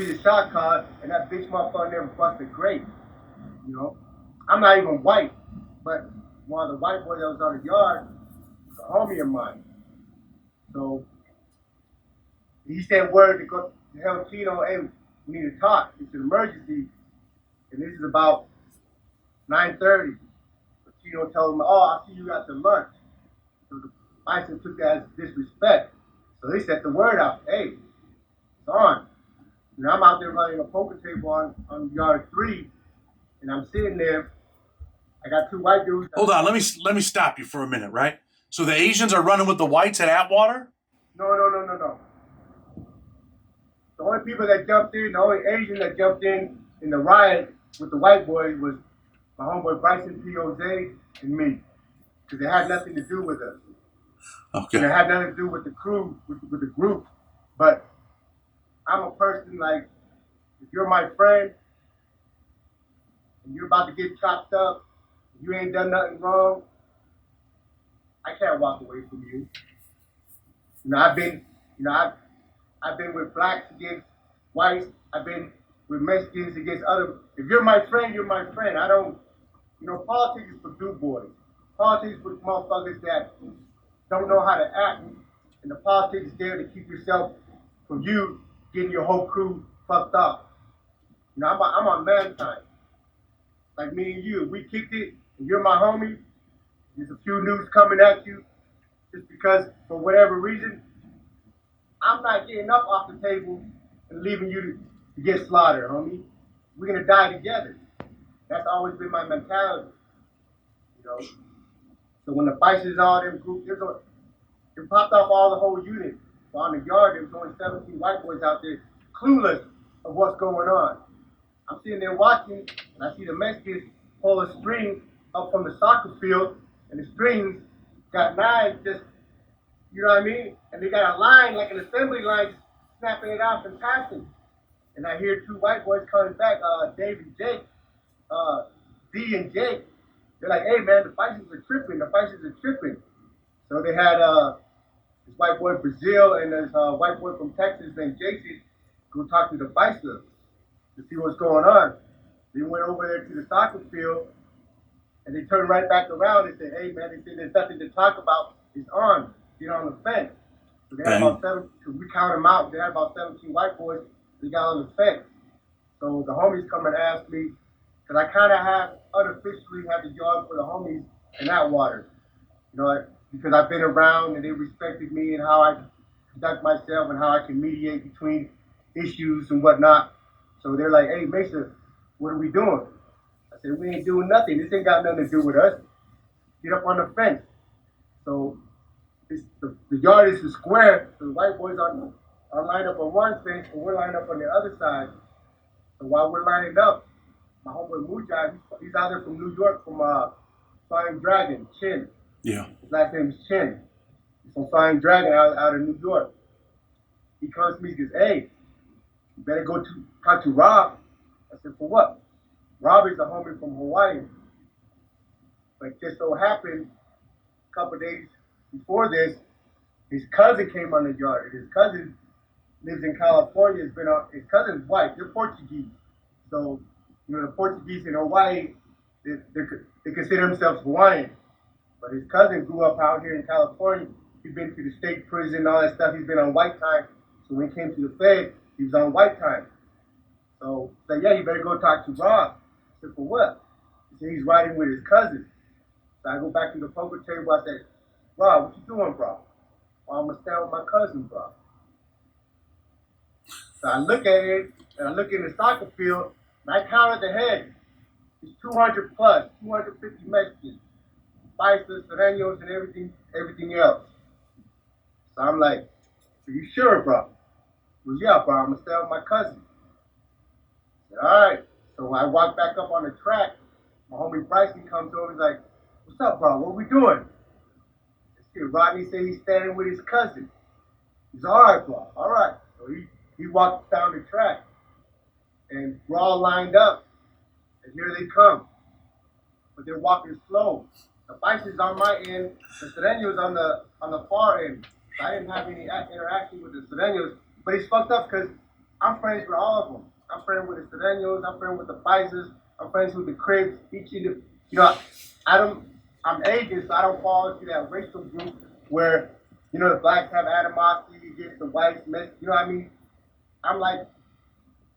be the shot card, and that bitch motherfucker never busted grape. You know, I'm not even white, but one of the white boys that was on the yard was a homie of mine. So he said word to go to tell Tino, hey, we need to talk. It's an emergency, and this is about 9:30. So Tino told him, oh, I'll see you after lunch. So the bison took that as disrespect. So they set the word out, hey, it's on. And I'm out there running a poker table on yard 3, and I'm sitting there. I got 2 white dudes. Hold on, let me stop you for a minute, right? So the Asians are running with the whites at Atwater? No. The only people that jumped in, the only Asian that jumped in the riot with the white boys was my homeboy Bryson P.O.Z. and me. Because it had nothing to do with us. Okay. And it had nothing to do with the crew, with the group. But I'm a person like, if you're my friend and you're about to get chopped up, you ain't done nothing wrong, I can't walk away from you. I've been with blacks against whites. I've been with Mexicans against other. If you're my friend, you're my friend. I don't, politics is for do boys. Politics is for motherfuckers that don't know how to act. And the politics is there to keep yourself from you getting your whole crew fucked up. I'm on man time. Like me and you, we kicked it, and you're my homie. There's a few news coming at you just because, for whatever reason, I'm not getting up off the table and leaving you to get slaughtered, homie. We're going to die together. That's always been my mentality. So when the Bisons, all them groups, it popped off all the whole unit. So on the yard, there was only 17 white boys out there, clueless of what's going on. I'm sitting there watching, and I see the Mexicans pull a string up from the soccer field, and the strings got knives just, you know what I mean? And they got a line, like an assembly line, snapping it out and passing. And I hear 2 white boys coming back, Dave and Jake, D and Jake. They're like, hey man, the Bisons are tripping. So they had this white boy Brazil and this white boy from Texas named Jason go talk to the Bisons to see what's going on. They went over there to the soccer field, and they turned right back around and said, hey man, they said there's nothing to talk about, it's on. Get on the fence. So they had about 7, we count them out, they had about 17 white boys, they got on the fence. So the homies come and ask me, because I kind of have unofficially had the yard for the homies in Atwater. Because I've been around and they respected me and how I conduct myself and how I can mediate between issues and whatnot. So they're like, hey Mesa, what are we doing? I said, we ain't doing nothing. This ain't got nothing to do with us. Get up on the fence. So the yard is a square, so the white boys are lined up on one fence, and we're lined up on the other side. So while we're lining up, my homeboy Mujai, he's out there from New York, from Flying Dragon, Chin. Yeah. His last name is Chin. He's from Flying Dragon out of New York. He comes to me and says, hey, you better go talk to Rob. I said, for what? Rob is a homie from Hawaii. But just so happened, a couple of days before this, his cousin came on the yard. His cousin lives in California. His cousin's white. They're Portuguese. So, the Portuguese in Hawaii, they consider themselves Hawaiian. But his cousin grew up out here in California. He'd been to the state prison, all that stuff. He's been on white time. So when he came to the Fed, he was on white time. So I said, yeah, you better go talk to Rob. I said, for what? He said, he's riding with his cousin. So I go back to the poker table. I said, Rob, what you doing, bro? Well, I'm going to stand with my cousin, bro. So I look at it, and I look in the soccer field, and I counted the heads. It's 200 plus, 250 Mexicans, Paisas, Sereños, and everything else. So I'm like, are you sure, bro? He goes, yeah, bro, I'm going to stand with my cousin. I said, all right. So I walk back up on the track. My homie Bryson comes over. He's like, what's up, bro? What we doing? Rodney said he's standing with his cousin. He's all right, bro. All right. So he walks down the track, and we're all lined up, and here they come. But they're walking slow. The Bison's on my end, the Sereños on the far end. So I didn't have any interaction with the Sereños, but it's fucked up because I'm friends with all of them. I'm friends with the Serenos. I'm friends with the Bisons. I'm friends with the Crips. Each of the, you know, I don't. I'm Asian, so I don't fall into that racial group where, the blacks have animosity against the whites. You know what I mean? I'm like,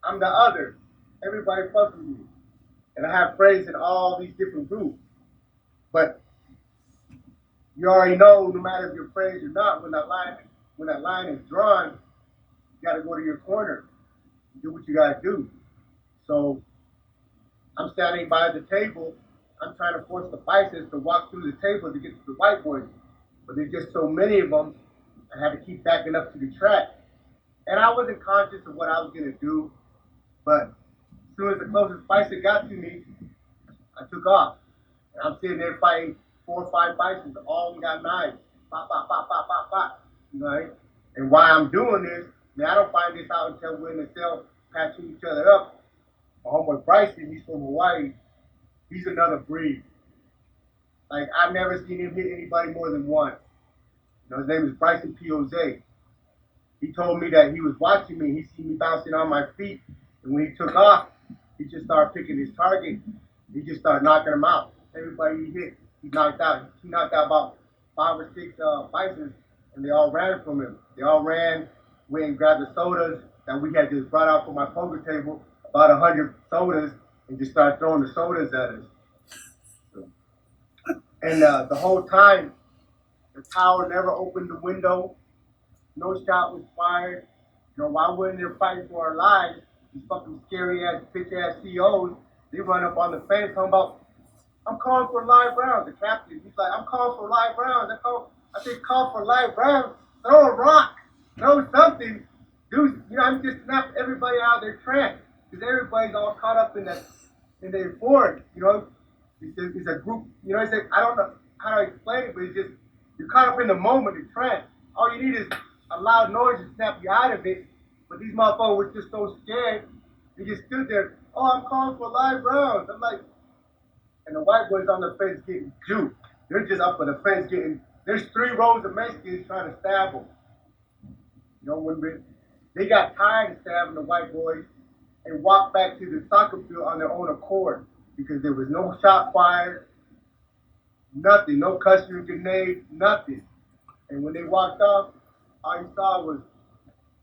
I'm the other. Everybody fucks with me, and I have friends in all these different groups. But you already know, no matter if you're friends or not, when that line is drawn, you got to go to your corner, do what you got to do. So I'm standing by the table. I'm trying to force the Bisons to walk through the table to get to the white boys. But there's just so many of them, I had to keep backing up to the track. And I wasn't conscious of what I was going to do. But as soon as the closest Bison got to me, I took off. And I'm sitting there fighting 4 or 5 Bisons. All of them got knives. Pop, pop, pop, pop, pop, pop. Right? And why I'm doing this, man, I don't find this out until we're in the cell patching each other up. My homeboy Bryson, he's from Hawaii. He's another breed. Like, I've never seen him hit anybody more than once. His name is Bryson P.O.Z. He told me that he was watching me. He seen me bouncing on my feet. And when he took off, he just started picking his target. He just started knocking them out. Everybody he hit, he knocked out. He knocked out about 5 or 6 Bisons, and they all ran from him. They all ran, went and grabbed the sodas that we had just brought out from my poker table, about 100 sodas, and just started throwing the sodas at us. And the whole time, the tower never opened the window. No shot was fired. Why wouldn't they fight for our lives? These fucking scary ass, bitch ass COs, they run up on the fence talking about, I'm calling for live rounds. The captain, he's like, I'm calling for live rounds. I said, call for live rounds. Throw a rock. Throw something. Dude, I'm just snap everybody out of their trance. Because everybody's all caught up in the euphoric, It's a group, it's like, I don't know how to explain it, but it's just, you're caught up in the moment, the trance. All you need is a loud noise to snap you out of it. But these motherfuckers were just so scared. They just stood there, oh, I'm calling for live rounds. I'm like, and the white boys on the fence getting juked. They're just up on the fence there's 3 rows of Mexicans trying to stab them. When they got tired of stabbing the white boys and walked back to the soccer field on their own accord because there was no shot fired, nothing, no custody grenade, nothing. And when they walked off, all you saw was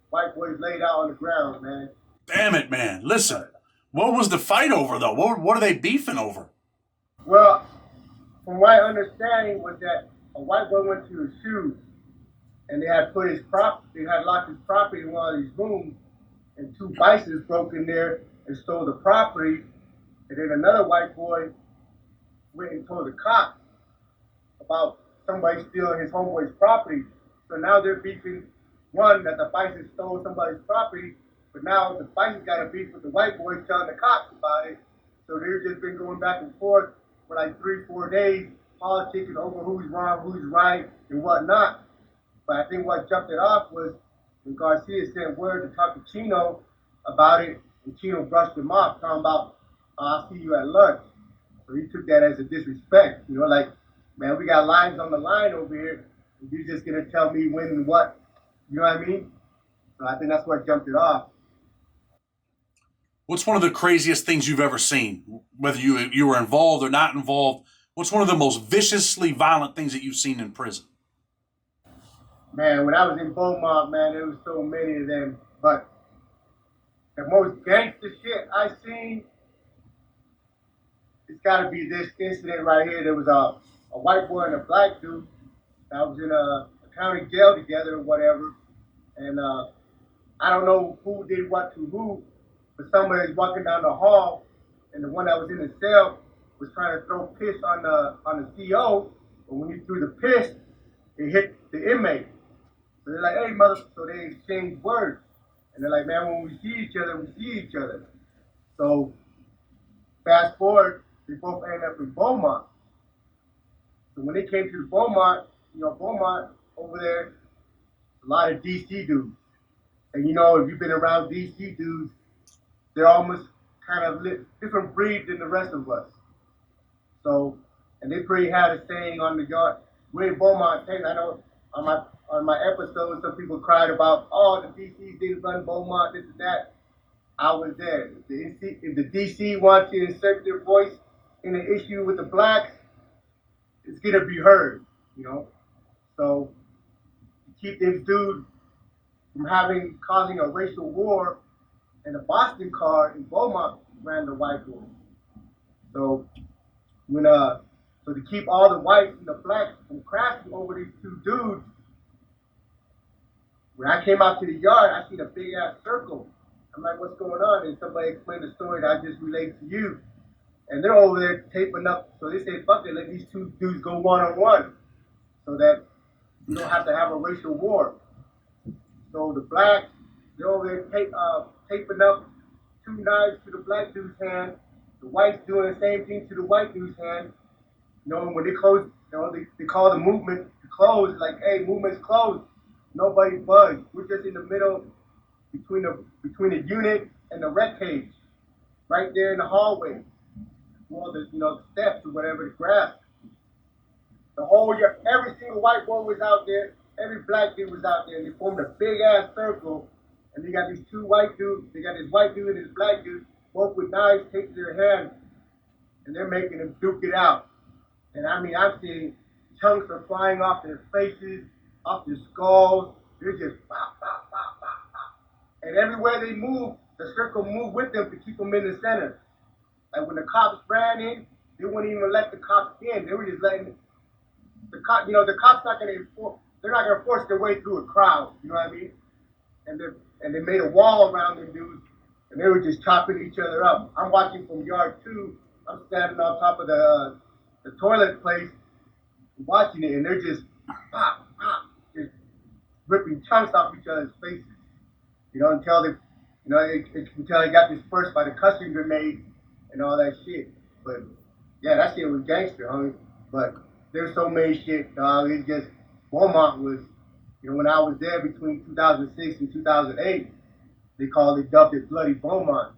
white boys laid out on the ground, man. Damn it, man. Listen, what was the fight over, though? What are they beefing over? Well, from my understanding was that a white boy went to his shoe and they had locked his property in one of these rooms, and 2 Bisons broke in there and stole the property, and then another white boy went and told the cops about somebody stealing his homeboy's property. So now they're beefing, one, that the Bison stole somebody's property, but now the Bison got a beef with the white boys telling the cops about it. So they've just been going back and forth for like 3-4 days, politicking over who's wrong, who's right, and whatnot. But I think what jumped it off was when Garcia sent word to talk to Chino about it, and Chino brushed him off, talking about, I'll see you at lunch. So he took that as a disrespect, like, man, we got lives on the line over here, and you're just going to tell me when and what, you know what I mean? So I think that's what jumped it off. What's one of the craziest things you've ever seen? Whether you were involved or not involved, what's one of the most viciously violent things that you've seen in prison? Man, when I was in Beaumont, man, there was so many of them. But the most gangster shit I seen, it's got to be this incident right here. There was a white boy and a black dude that was in a county jail together or whatever. And I don't know who did what to who, but somebody was walking down the hall, and the one that was in the cell was trying to throw piss on the CO. But when he threw the piss, it hit the inmate. So they're like, hey, mother. So they exchanged words. And they're like, man, when we see each other, we see each other. So fast forward, they both ended up in Beaumont. So when they came to the Beaumont, Beaumont over there, a lot of DC dudes. And if you've been around DC dudes, they're almost kind of different breed than the rest of us. So, and they pretty had a saying on the yard. We're in Beaumont, I know on on my episode, some people cried about, oh, the DCs didn't run Beaumont, this and that. I was there. If the DC wants to insert their voice in an issue with the blacks, it's gonna be heard, you know. So to keep this dude from causing a racial war, and the Boston car in Beaumont ran the white boy. So so to keep all the whites and the blacks from crashing over these two dudes, when I came out to the yard, I seen a big ass circle. I'm like, what's going on? And somebody explained the story that I just relayed to you. And they're over there taping up. So they say, fuck it, let these two dudes go one-on-one so that we don't have to have a racial war. So the blacks, they're over there taping up 2 knives to the black dude's hand. The whites doing the same thing to the white dude's hand. You know, when they close, you know, they call the movement to close, like, hey, movement's closed. Nobody budged. We're just in the middle between the unit and the rec cage, right there in the hallway. Well, the steps or whatever, the grass. The whole year, every single white boy was out there, every black dude was out there, and they formed a big ass circle. And they got these 2 white dudes, they got this white dude and this black dude, both with knives taped to their hands, and they're making them duke it out. And I mean, I'm seeing chunks are flying off their faces, off their skulls. They're just pop, pop, pop, pop, pop. And everywhere they move, the circle moved with them to keep them in the center. Like when the cops ran in, they wouldn't even let the cops in. They were just letting the cops, the cops they're not gonna force their way through a crowd. You know what I mean? And they made a wall around them dudes, and they were just chopping each other up. I'm watching from yard 2. I'm standing on top of the toilet place, watching it, and they're just pop, pop, just ripping chunks off each other's faces. Until they got dispersed by the custody grenade and all that shit. But yeah, that shit was gangster, homie. But there's so many shit, dog. It's just Beaumont was, when I was there between 2006 and 2008, they dubbed it Bloody Beaumont,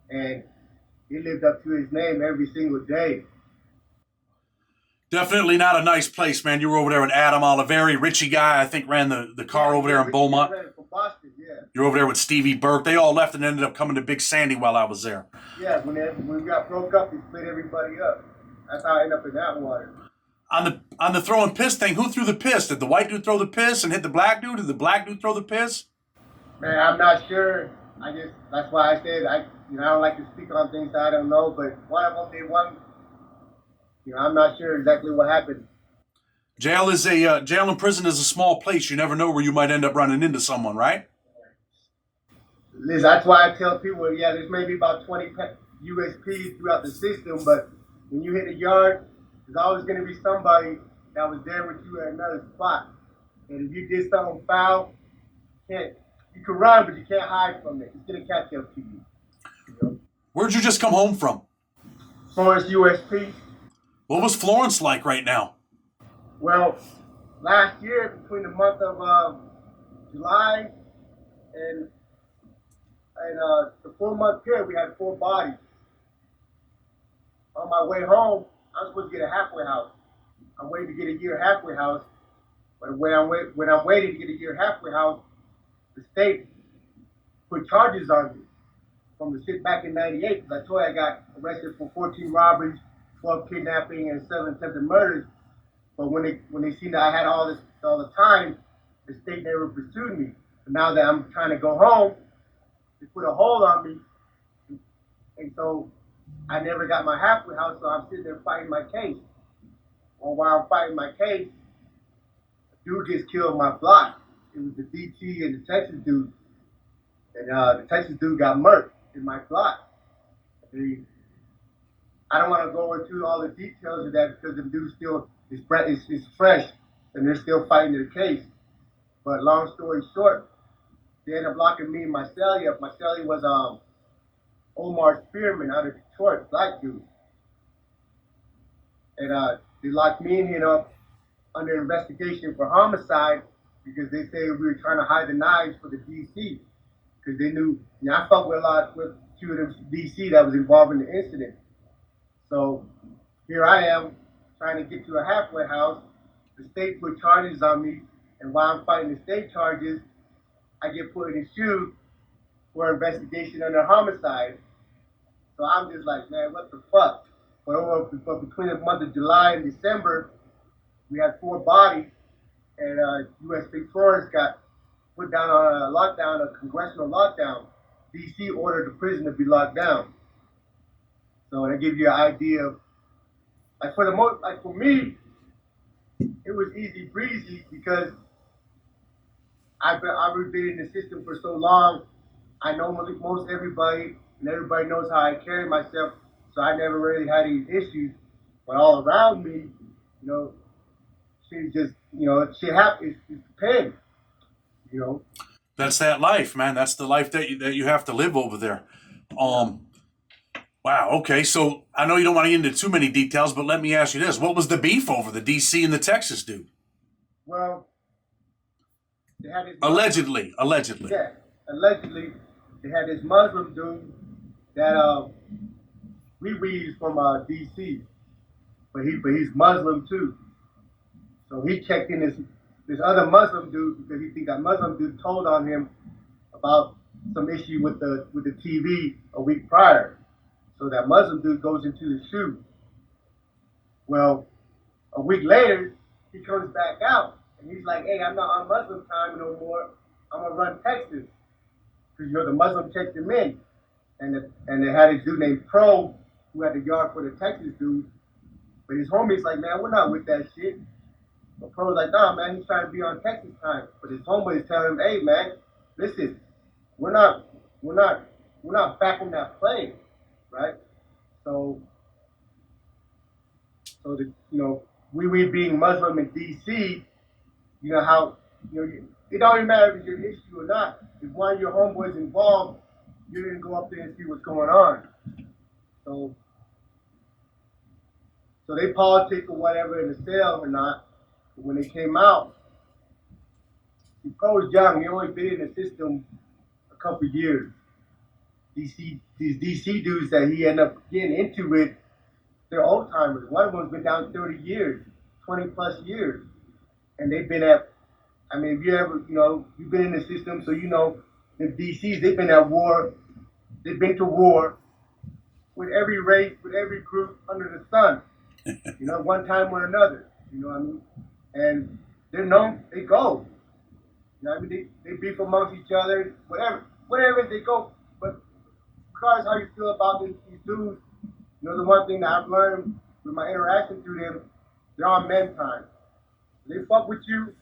and he lived up to his name every single day. Definitely not a nice place, man. You were over there with Adam Oliveri, Richie guy, I think ran the car over there in Beaumont. From Boston, yeah. You were over there with Stevie Burke. They all left and ended up coming to Big Sandy while I was there. Yeah, when we got broke up, they split everybody up. That's how I ended up in that water. On the throwing piss thing, who threw the piss? Did the white dude throw the piss and hit the black dude? Did the black dude throw the piss? Man, I'm not sure. That's why I said I don't like to speak on things I don't know. But one of them did one. I'm not sure exactly what happened. Jail and prison is a small place. You never know where you might end up running into someone, right? Liz, that's why I tell people, yeah, there's maybe about 20 USPs throughout the system, but when you hit a yard, there's always going to be somebody that was there with you at another spot. And if you did something foul, you can run, but you can't hide from it. It's going to catch up to you. Where'd you just come home from? Florence, USP. What was Florence like right now? Well, last year, between the month of July and the 4-month period, we had 4 bodies. On my way home, I was supposed to get a halfway house. I'm waiting to get a year halfway house, but when I'm waiting to get a year halfway house, the state put charges on me from the shit back in '98. Because I told you I got arrested for 14 robberies, 12 kidnapping, and 7 attempted murders. But when they seen that I had all the time, the state never pursued me. But now that I'm trying to go home, they put a hold on me, and so I never got my halfway house. So I'm sitting there fighting my case. Well, while I'm fighting my case, a dude just killed my block. It was the DT and the Texas dude, and the Texas dude got murked in my block. I don't want to go into all the details of that because the dude still is fresh, and they're still fighting their case. But long story short, they ended up locking me and my cellie up. My cellie was Omar Spearman out of Detroit, black dude. And they locked me and him up under investigation for homicide because they say we were trying to hide the knives for the DC. Because they knew, I fucked with a few of them DC that was involved in the incident. So here I am trying to get to a halfway house. The state put charges on me And while I'm fighting the state charges, I get put in the shoe for investigation under homicide. So I'm just like, man, what the fuck? But between the month of July and December, we had 4 bodies, and U.S. Florence got put down on a lockdown, a congressional lockdown. D.C. ordered the prison to be locked down. So that gives you an idea of, for me, it was easy breezy because I've been in the system for so long. I know most everybody, and everybody knows how I carry myself. So I never really had any issues. But all around me, you know, shit just, shit happens. It's pain, you know. That's that life, man. That's the life that you have to live over there. Wow. Okay. So I know you don't want to get into too many details, but let me ask you this: what was the beef over the DC and the Texas dude? Well, they had this allegedly. Yeah, allegedly, they had this Muslim dude that we's from DC, but he's Muslim too. So he checked in this other Muslim dude because he think that Muslim dude told on him about some issue with the TV a week prior. So that Muslim dude goes into the shoe. Well, a week later, he comes back out and he's like, "Hey, I'm not on Muslim time no more. I'm gonna run Texas." Because the Muslim checked him in, and they had a dude named Pro who had the yard for the Texas dude. But his homie's like, "Man, we're not with that shit." But Pro's like, "Nah, man, he's trying to be on Texas time." But his homie is telling him, "Hey, man, listen, we're not backing that play, right?" So we being Muslim in DC, you know how it don't even matter if it's your issue or not. If one of your homeboys involved, you didn't go up there and see what's going on. So they politic or whatever in the cell or not. But when they came out, Pro's young. He only been in the system a couple years. These DC dudes that he ended up getting into with, they're old timers. One of them's been down 30 years, 20 plus years, and they've been at. I mean, if you ever, you've been in the system, so you know the DCs. They've been at war. They've been to war with every race, with every group under the sun. One time or another. You know what I mean? And they're known. They go. You know what I mean? They beef amongst each other. Whatever they go. But regardless how you feel about these dudes, the one thing that I've learned with my interaction through them, they're on men time. They fuck with you.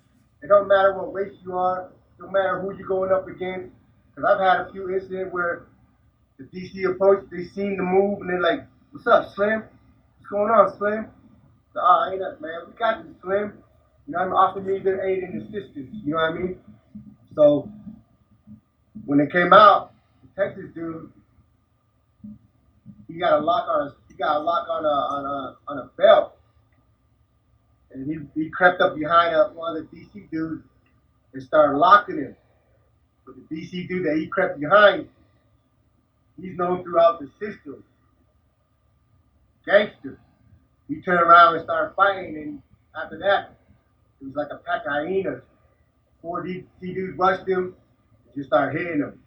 It don't matter what race you are. It don't matter who you're going up against. Because I've had a few incidents where the DC approach, they seen the move, and they're like, "What's up, Slim? What's going on, Slim?" So, ain't that, man? We got you, Slim. I'm offering me their aid and assistance. You know what I mean? So when it came out, the Texas dude, he got a lock on a belt, and he crept up behind one of the DC dudes and started locking him. But the DC dude that he crept behind, he's known throughout the system. Gangster. He turned around and started fighting, and after that, it was like a pack of hyenas. 4 DC dudes rushed him and just started hitting him.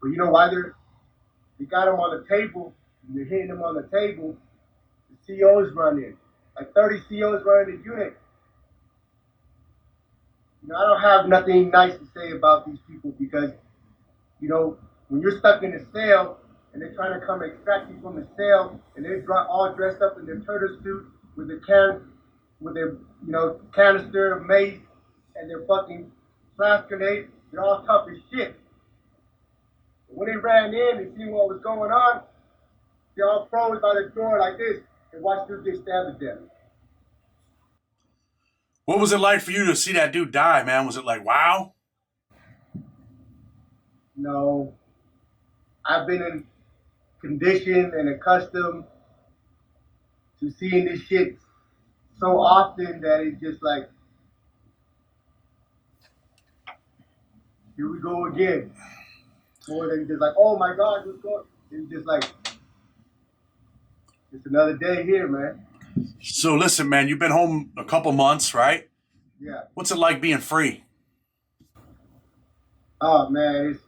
But you know why they got him on the table, and they're hitting him on the table? The COs run in. Like 30 COs run in the unit. I don't have nothing nice to say about these people because, when you're stuck in a cell and they're trying to come extract you from the cell and they're all dressed up in their turtle suit with their canister of mace and their fucking flash grenade, they're all tough as shit. But when they ran in and seen what was going on, they all froze by the door like this and watched dude get stabbed to death. What was it like for you to see that dude die, man? Was it like, wow? No. I've been in conditioned and accustomed to seeing this shit so often that it's just like, here we go again. More than just like, oh my God, what's going on? It's just like, it's another day here, man. So listen, man, you've been home a couple months, right? Yeah. What's it like being free? Oh man,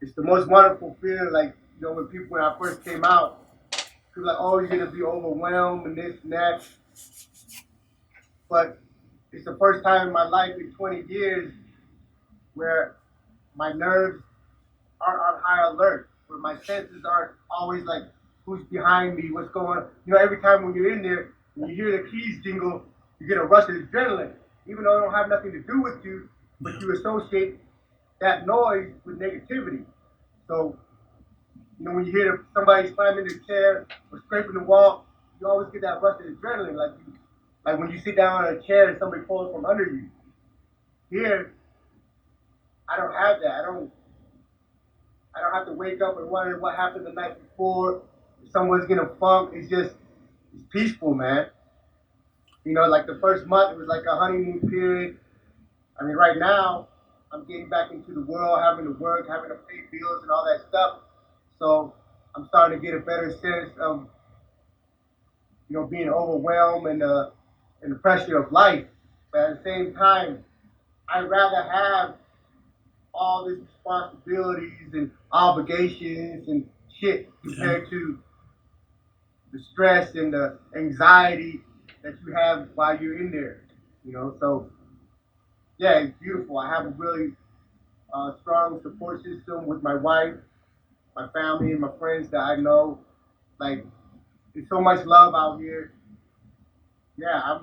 it's the most wonderful feeling. Like, you know, when I first came out, people like, oh, you're gonna be overwhelmed and this and that. But it's the first time in my life in 20 years where my nerves aren't on high alert, where my senses aren't always like, who's behind me, what's going on. You know, every time when you're in there, when you hear the keys jingle, you get a rush of adrenaline, even though it don't have nothing to do with you, but you associate that noise with negativity. So, you know, when you hear somebody slamming the chair or scraping the wall, you always get that rush of adrenaline, like when you sit down on a chair and somebody falls from under you. Here, I don't have that. I don't have to wake up and wonder what happened the night before. If someone's gonna funk. It's peaceful, man. You know, like the first month, it was like a honeymoon period. I mean, right now, I'm getting back into the world, having to work, having to pay bills and all that stuff. So I'm starting to get a better sense of, you know, being overwhelmed and the pressure of life. But at the same time, I'd rather have all these responsibilities and obligations and shit compared to the stress and the anxiety that you have while you're in there. You know, so yeah, it's beautiful. I have a really strong support system with my wife, my family, and my friends that I know. Like, there's so much love out here. Yeah,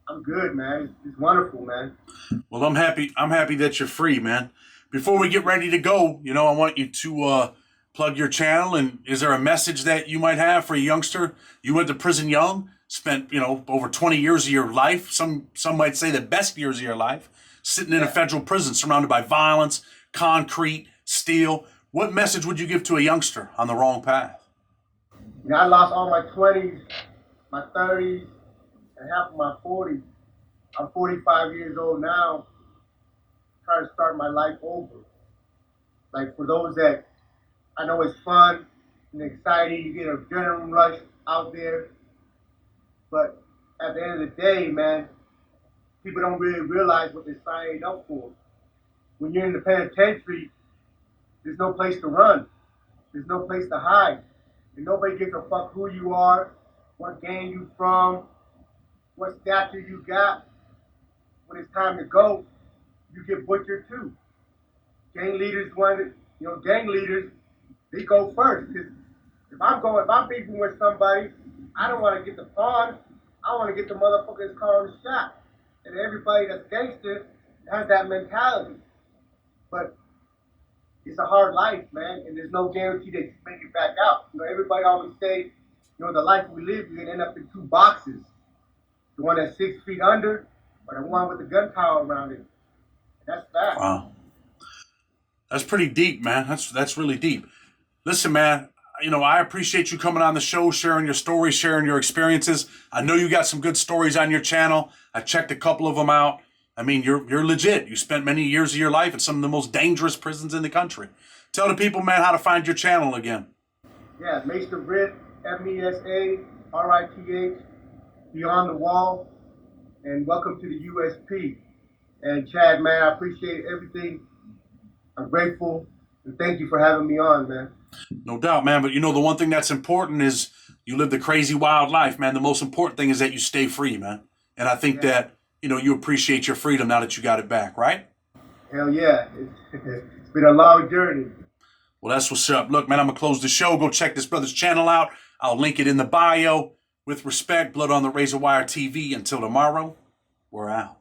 I'm good, man. It's wonderful, man. Well, I'm happy. I'm happy that you're free, man. Before we get ready to go, you know, I want you to plug your channel. And is there a message that you might have for a youngster? You went to prison young, spent, you know, over 20 years of your life. Some might say the best years of your life, sitting in a federal prison, surrounded by violence, concrete, steel. What message would you give to a youngster on the wrong path? You know, I lost all my 20s, my 30s, and half of my 40s. I'm 45 years old now, trying to start my life over. Like, for those that I know it's fun and exciting, you get an adrenaline rush out there. But at the end of the day, man, people don't really realize what they're signing up for. When you're in the penitentiary, there's no place to run. There's no place to hide. And nobody gives a fuck who you are, what gang you from, what stature you got. When it's time to go, you get butchered too. Gang leaders gang leaders, they go first. Because if I'm beefing with somebody, I don't want to get the pawn. I want to get the motherfuckers calling the shot. And everybody that's gangster has that mentality. But it's a hard life, man, and there's no guarantee that you make it back out. You know, everybody always say, you know, the life we live, you're gonna end up in two boxes. The one that's 6 feet under, or the one with the gun tower around it. That's that. Wow. That's pretty deep, man. That's really deep. Listen, man, you know, I appreciate you coming on the show, sharing your stories, sharing your experiences. I know you got some good stories on your channel. I checked a couple of them out. I mean, you're legit. You spent many years of your life in some of the most dangerous prisons in the country. Tell the people, man, how to find your channel again. Yeah, Mesa Rith, MESARITH, Beyond the Wall, and welcome to the USP. And Chad, man, I appreciate everything. I'm grateful, and thank you for having me on, man. No doubt, man. But you know, the one thing that's important is you live the crazy, wild life, man. The most important thing is that you stay free, man. And I think that, you know, you appreciate your freedom now that you got it back, right? Hell yeah. It's been a long journey. Well, that's what's up. Look, man, I'm going to close the show. Go check this brother's channel out. I'll link it in the bio. With respect, Blood on the Razor Wire TV. Until tomorrow, we're out.